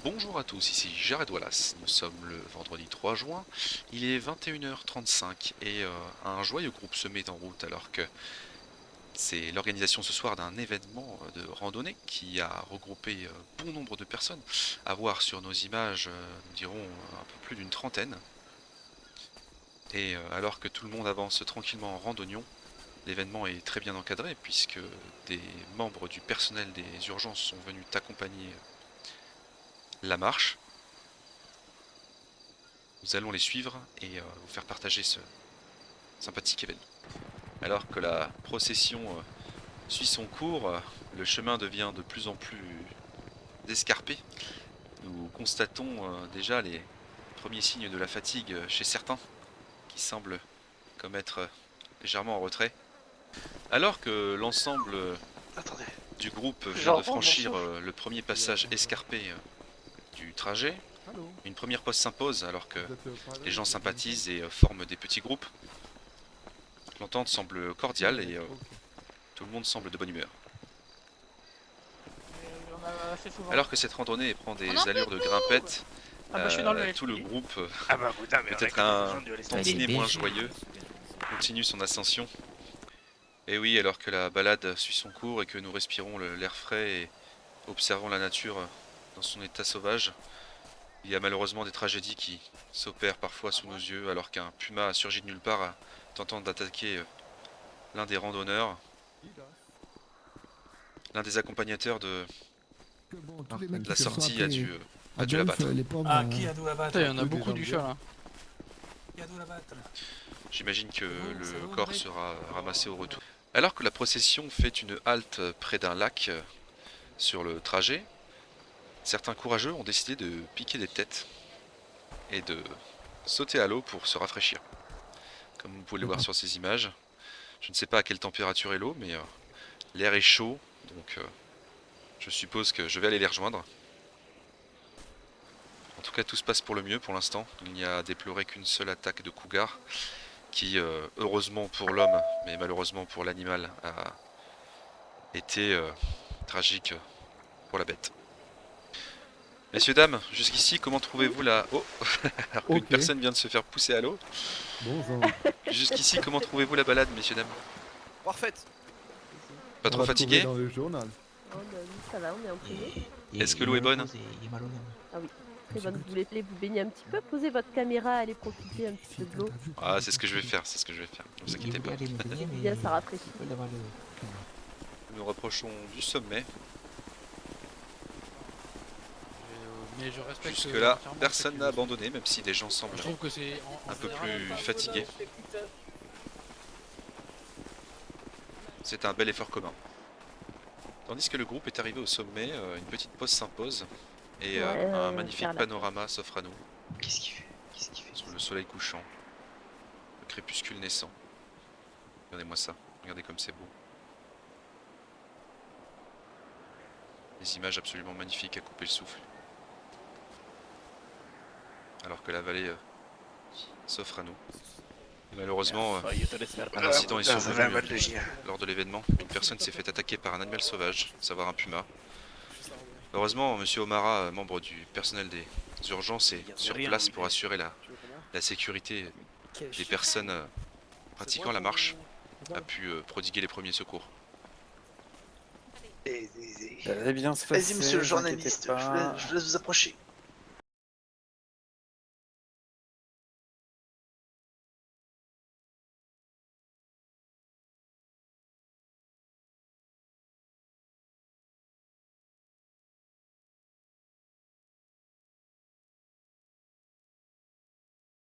Bonjour à tous, ici Jared Wallace. Nous sommes le vendredi 3 juin, il est 21h35 et un joyeux groupe se met en route alors que c'est l'organisation ce soir d'un événement de randonnée qui a regroupé bon nombre de personnes. À voir sur nos images, nous dirons un peu plus d'une trentaine. Et alors que tout le monde avance tranquillement en randonnion, l'événement est très bien encadré puisque des membres du personnel des urgences sont venus accompagner la marche. Nous allons les suivre et vous faire partager ce sympathique événement. Alors que la procession suit son cours, le chemin devient de plus en plus escarpé. Nous constatons déjà les premiers signes de la fatigue chez certains, qui semblent comme être légèrement en retrait. Alors que l'ensemble Attendez, du groupe vient j'en de reprends mon franchir souffle. le premier passage escarpé du trajet, Allô, une première pause s'impose alors que vous êtes les gens pareil, sympathisent et forment des petits groupes. L'entente semble cordiale et ok. tout le monde semble de bonne humeur. On a assez souvent. Alors que cette randonnée prend des On en allures de grimpette, Ah bah je suis dans le tout le LP. groupe, Ah bah putain, mais peut-être on a un besoin de laisser tantinet moins joyeux, continue son ascension. Et oui, alors que la balade suit son cours et que nous respirons l'air frais et observons la nature dans son état sauvage, il y a malheureusement des tragédies qui s'opèrent parfois sous nos yeux alors qu'un puma a surgi de nulle part tentant d'attaquer l'un des randonneurs, l'un des accompagnateurs de Que bon, tous les mecs qui la se sont sortie a dû Adolphe, l'abattre. les pauvres. Ah, qui a dû la battre? Putain, il y en a Oui, beaucoup des du gens chat là. Qui a dû la battre? J'imagine que Oh, ça le va, corps mec. sera ramassé au retour. Alors que la procession fait une halte près d'un lac sur le trajet, certains courageux ont décidé de piquer des têtes et de sauter à l'eau pour se rafraîchir. Comme vous pouvez le voir sur ces images, je ne sais pas à quelle température est l'eau, mais l'air est chaud, donc je suppose que je vais aller les rejoindre. En tout cas, tout se passe pour le mieux pour l'instant. Il n'y a à déplorer qu'une seule attaque de cougar qui, heureusement pour l'homme, mais malheureusement pour l'animal, a été tragique pour la bête. Messieurs, dames, jusqu'ici, comment trouvez-vous la... Oh alors qu'une Ok. personne vient de se faire pousser à l'eau. Bon sang. Jusqu'ici, comment trouvez-vous la balade, messieurs, dames? Parfaite. Pas On trop va fatigué? trouver dans le journal. Oh bah oui, ça va, on est imprimé. Est-ce que l'eau est bonne? Très bonne, vous voulez vous baigner un petit peu, posez votre caméra, allez profiter un petit peu de l'eau. Ah, c'est ce que je vais faire, c'est ce que je vais faire. Ne vous inquiétez pas. C'est bien, ça rafraîchit. Nous nous rapprochons du sommet. Mais je respecte. Jusque-là, entièrement personne cette n'a philosophie. abandonné, même si des gens semblent Je trouve que c'est un peu général, plus pas- fatigués. C'est un bel effort commun. Tandis que le groupe est arrivé au sommet, une petite pause s'impose et un magnifique faire la panorama s'offre à nous Qu'est-ce qu'il fait? Qu'est-ce qu'il fait? sur le soleil couchant, le crépuscule naissant. Regardez-moi ça, regardez comme c'est beau. Des images absolument magnifiques à couper le souffle. Alors que la vallée s'offre à nous. Et malheureusement, un incident est Ça fait un mal de survenu chien. lors de l'événement. Une personne s'est fait attaquer par un animal sauvage, à savoir un puma. Heureusement, monsieur O'Mara, membre du personnel des urgences, est sur place pour assurer la sécurité des personnes pratiquant la marche, a pu prodiguer les premiers secours. Eh, Ça va bien se passer, Vas-y, monsieur le vous journaliste, inquiétez pas. je vous laisse vous approcher.